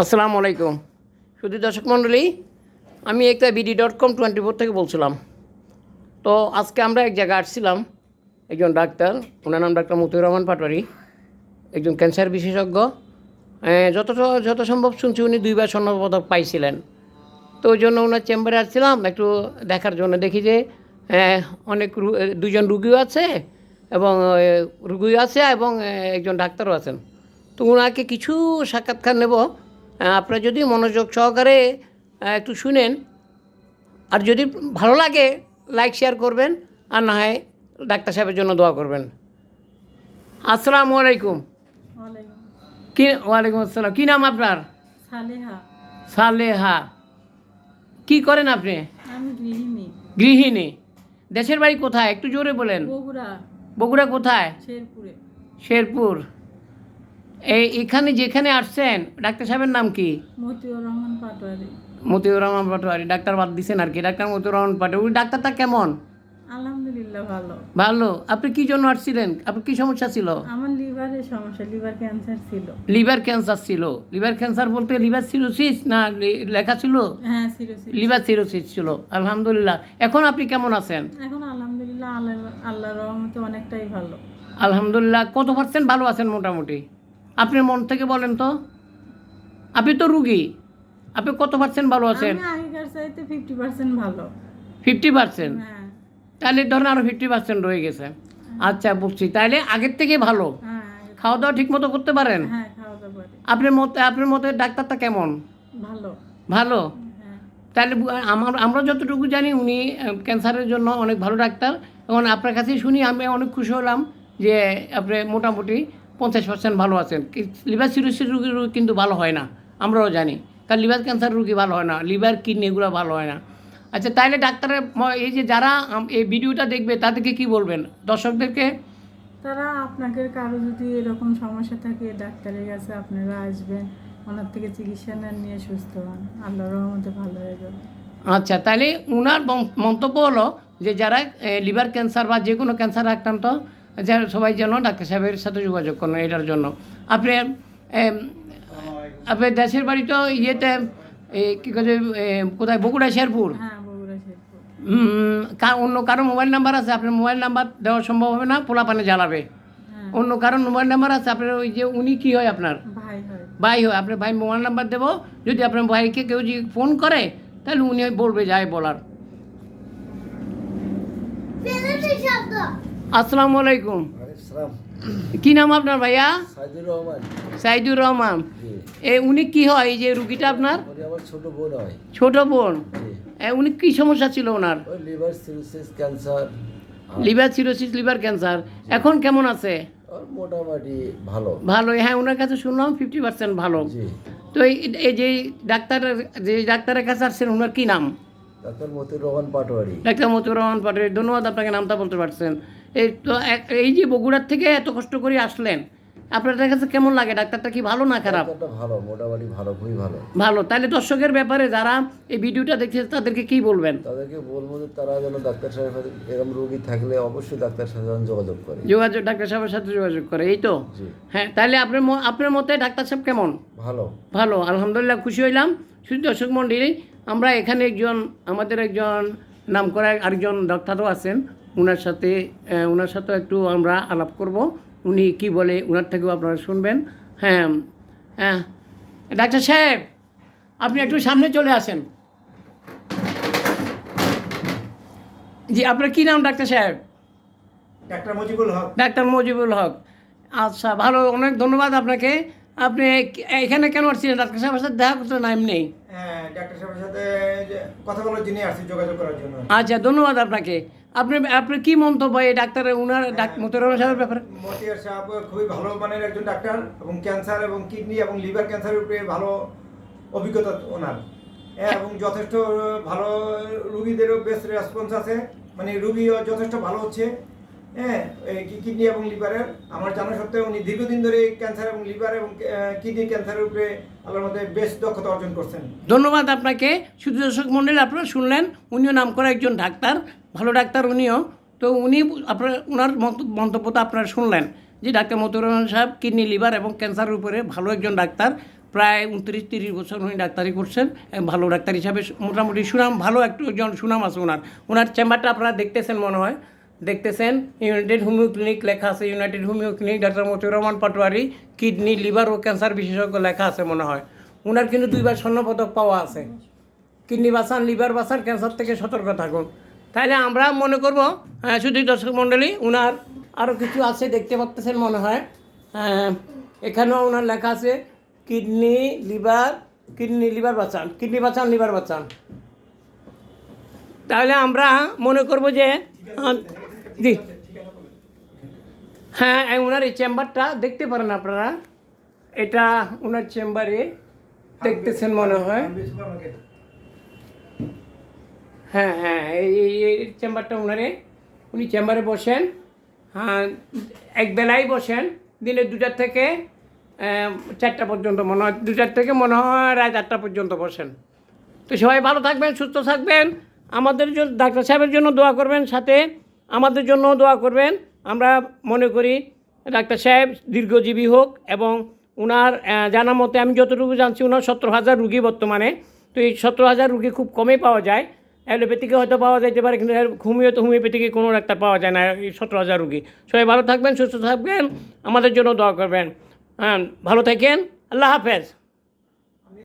আসসালামু আলাইকুম শুধু দর্শক মণ্ডলী, আমি একটা BD.com 24 থেকে বলছিলাম। তো আজকে আমরা এক জায়গায় আসছিলাম, একজন ডাক্তার, ওনার নাম ডাক্তার মতিউর রহমান পাটোয়ারি, একজন ক্যান্সার বিশেষজ্ঞ। যত সম্ভব শুনছি উনি 2বার স্বর্ণপদক পাইছিলেন। তো ওই জন্য ওনার চেম্বারে আসছিলাম একটু দেখার জন্য। দেখি যে অনেক দুজন রুগীও আছে এবং একজন ডাক্তারও আছেন। তো ওনাকে কিছু সাক্ষাৎকার নেব। আপনারা যদি মনোযোগ সহকারে একটু শুনেন, আর যদি ভালো লাগে লাইক শেয়ার করবেন, আর না হয় ডাক্তার সাহেবের জন্য দোয়া করবেন। আসসালামু আলাইকুম। ওয়ালাইকুম আসসালাম। কী নাম আপনার? সালেহা। সালেহা। কি করেন আপনি? আমি গৃহিণী। গৃহিণী। দেশের বাড়ি কোথায় একটু জোরে বলেন? বগুড়া। বগুড়া কোথায়? শেরপুরে। শেরপুর। এখানে যেখানে আসছেন ডাক্তার সাহেবের নাম কি? মতিউর রহমান পাটোয়ারি। মতিউর রহমান পাটোয়ারি। ডাক্তার বাদ দিচ্ছেন আর কি, ডাক্তার মতিউর রহমান পাটোয়ারি। ওই ডাক্তারটা কেমন? আলহামদুলিল্লাহ ভালো। ভালো। আপনি কি জন্য আসছিলেন? আপনার কি সমস্যা ছিল? আমার লিভারের সমস্যা, লিভার ক্যান্সার ছিল। লিভার ক্যান্সার ছিল। লিভার ক্যান্সার বলতে লিভার সিরোসিস না লেখা ছিল? হ্যাঁ, সিরোসিস। লিভার সিরোসিস ছিল। আলহামদুলিল্লাহ। এখন আপনি কেমন আছেন? এখন আলহামদুলিল্লাহ আল্লাহর রহমতে অনেকটাই ভালো। আলহামদুলিল্লাহ। কত পার্সেন্ট ভালো আছেন মোটামুটি? আপনি মন থেকে বলেন তো। আপনি তো রুগী, আপনি কত পার্সেন্ট ভালো আছেন? আমি আগেকার চাইতে 50% ভালো। 50%? হ্যাঁ। তাহলে ধরেন আরও 50% রয়ে গেছে। আচ্ছা, বুঝছি। তাহলে আগের থেকে ভালো। হ্যাঁ, খাওয়া দাওয়া ঠিক মতো করতে পারেন? হ্যাঁ, খাওয়া দাওয়া করি। আপনার মতে ডাক্তারটা কেমন? ভালো। ভালো। হ্যাঁ। তাহলে আমরা যতটুকু জানি উনি ক্যান্সারের জন্য অনেক ভালো ডাক্তার। এবং আপনার কাছেই শুনি আমি অনেক খুশি হলাম যে আপনি মোটামুটি 50% ভালো আছেন। লিভার সিরোসিস রুগী কিন্তু ভালো হয় না, আমরাও জানি। কারণ লিভার ক্যান্সার রুগী ভালো হয় না, লিভার কিডনি এগুলো ভালো হয় না। আচ্ছা, তাহলে ডাক্তারের এই যে যারা এই ভিডিওটা দেখবে তাদেরকে কি বলবেন দর্শকদেরকে? তারা আপনাকে কারো যদি এরকম সমস্যা থাকে ডাক্তারের কাছে আপনারা আসবেন, ওনার থেকে চিকিৎসা নিয়ে সুস্থ হন, আল্লাহর রহমতে ভালো হয়ে যাবে। আচ্ছা, তাহলে ওনার মন্তব্য হলো যে যারা লিভার ক্যান্সার বা যে কোনো ক্যান্সার আক্রান্ত, যারা সবাই যেন ডাক্তার সাহেবের সাথে যোগাযোগ করেন এটার জন্য। আপনি আপনার দেশের বাড়ি তো ইয়েতে কী কাজে কোথায়? বগুড়া, শেরপুর? হ্যাঁ, বগুড়া শেরপুর। অন্য কারো মোবাইল নাম্বার আছে? আপনার মোবাইল নাম্বার দেওয়া সম্ভব হবে না, পোলাপানে জ্বালাবে। হ্যাঁ। অন্য কারোর মোবাইল নাম্বার আছে? আপনার ওই যে উনি কী হয় আপনার? ভাই হয়। ভাই হয়। আপনার ভাই মোবাইল নাম্বার দেবো, যদি আপনার ভাইকে কেউ যদি ফোন করে তাহলে উনি বলবে যাই বলার। আসসালামু আলাইকুম। কি নাম আপনার ভাইয়া? সাইদুর রহমান। সাইদুর রহমান। উনি কি হয় এই যে রুগীটা আপনার? আমার ছোট বোন হয়। ছোট বোন। উনি কি সমস্যা ছিল ওনার? ওই liver cirrhosis cancer. Liver cirrhosis, liver cancer. এখন কেমন আছে? ওর মোটামুটি ভালো। ভালোই। হ্যাঁ, ওনার কাছে শুনলাম 50% ভালো। জি। তো এই যে ডাক্তারের কাছে আসছেন, ওনার কি নাম? ডাক্তার মতিউর রহমান পাটোয়ারি। ডাক্তার মতিউর রহমান পাটোয়ারি। ধন্যবাদ আপনাকে নামটা বলতে পারছেন। এই যে বগুড়ার থেকে এত কষ্ট করে আসলেন, আপনাদের কাছে কেমন লাগে? ডাক্তারটা কি ভালো না খারাপ? ডাক্তারটা ভালো, মোটামুটি ভালো, খুবই ভালো। ভালো। তাহলে দর্শকের ব্যাপারে যারা এই ভিডিওটা দেখছে তাদেরকে কি বলবেন? তাদেরকে বলবো যে তারা যেন ডাক্তার সাহেবের এরকম রোগী থাকলে অবশ্যই ডাক্তার সাহেব যোগাযোগ করে। ডাক্তার সাহেবের সাথে যোগাযোগ করে, এই তো? জি। হ্যাঁ, তাহলে আপনার মতে ডাক্তার সাহেব কেমন? ভালো। ভালো। আলহামদুলিল্লাহ, খুশি হইলাম। শুধু দর্শক মণ্ডলী, আমরা এখানে আমাদের একজন নামকরা আরেকজন ডাক্তারও আছেন, ওনার সাথে একটু আমরা আলাপ করব। উনি কি বলে ওনার থেকেও আপনারা শুনবেন। হ্যাঁ হ্যাঁ, ডাক্তার সাহেব আপনি একটু সামনে চলে আসেন। জি, আপনার কী নাম ডাক্তার সাহেব? ডাক্তার মুজিবুল হক। ডাক্তার মুজিবুল হক। আচ্ছা, ভালো, অনেক ধন্যবাদ আপনাকে। আপনি এখানে কেন আসছিলেন? ডাক্তার সাহেবের সাথে দেখা করতে না এমনি? হ্যাঁ, ডাক্তার সাহেবের সাথে কথা বলার জন্য আসছি, যোগাযোগ করার জন্য। আচ্ছা, ধন্যবাদ আপনাকে। আপনার কি মন্তব্য এই ডাক্তারের মতিউর রহমান সাহেবের ব্যাপারে? মতিউর সাহেব খুবই ভালো মানের একজন ডাক্তার, এবং ক্যান্সার এবং কিডনি এবং লিভার ক্যান্সারের উপরে ভালো অভিজ্ঞতা ওনার। এবং যথেষ্ট ভালো, রুগীদেরও বেস্ট রেসপন্স আছে, মানে রুগীও যথেষ্ট ভালো হচ্ছে। হ্যাঁ, কিডনি এবং লিভারের আমার জানা সত্ত্বেও উনি দীর্ঘদিন ধরে ক্যান্সার এবং লিভার এবং কিডনি ক্যান্সারের উপরে আল্লাহর মধ্যে বেশ দক্ষতা অর্জন করছেন। ধন্যবাদ আপনাকে। শুধু দর্শক মণ্ডলী, আপনারা শুনলেন, উনিও নাম করা একজন ডাক্তার, ভালো ডাক্তার উনিও। তো ওনার মন্তব্যটা আপনারা শুনলেন যে ডাক্তার মতিউর রহমান সাহেব কিডনি, লিভার এবং ক্যান্সারের উপরে ভালো একজন ডাক্তার। প্রায় 29-30 বছর উনি ডাক্তারি করছেন ভালো ডাক্তার হিসাবে মোটামুটি সুনাম ভালো একজন সুনাম আছে ওনার চেম্বারটা আপনারা দেখতেছেন মনে হয় দেখতেছেন ইউনাইটেড হোমিও ক্লিনিক লেখা আছে ইউনাইটেড হোমিও ক্লিনিক ডাক্তার মতিউর রহমান পাটোয়ারি কিডনি লিভার ও ক্যান্সার বিশেষজ্ঞ লেখা আছে মনে হয় ওনার কিন্তু 2বার স্বর্ণপদক পাওয়া আছে কিডনি বাঁচান লিভার বাঁচান ক্যান্সার থেকে সতর্ক থাকুন তাহলে আমরা মনে করব শুধু দর্শক মণ্ডলী ওনার আরও কিছু আছে দেখতে পাচ্ছেন মনে হয় এখানেও ওনার লেখা আছে কিডনি লিভার বাঁচান লিভার বাঁচান তাহলে আমরা মনে করব যে জি হ্যাঁ ওনার এই চেম্বারটা দেখতে পারেন আপনারা এটা ওনার চেম্বারে দেখতেছেন মনে হয় হ্যাঁ এই চেম্বারটা উনি চেম্বারে বসেন হ্যাঁ এক বেলায় বসেন দিনে 2টা থেকে 4টা পর্যন্ত মনে হয় 2টার থেকে মনে হয় রাত 8টা পর্যন্ত বসেন তো সবাই ভালো থাকবেন সুস্থ থাকবেন আমাদের জন্য ডাক্তার সাহেবের জন্য দোয়া করবেন সাথে আমাদের জন্য দোয়া করবেন আমরা মনে করি ডাক্তার সাহেব দীর্ঘজীবী হোক এবং ওনার জানা মতে আমি যতটুকু জানছি ওনার 17,000 রুগী বর্তমানে তো এই 17,000 রুগী খুব কমই পাওয়া যায় অ্যালোপ্যাথিকে হয়তো পাওয়া যাইতে পারে কিন্তু হোমিওপ্যাথিকে কোনো ডাক্তার পাওয়া যায় না এই 17,000 রুগী সবাই ভালো থাকবেন সুস্থ থাকবেন আমাদের জন্য দোয়া করবেন হ্যাঁ ভালো থাকেন আল্লাহ হাফেজ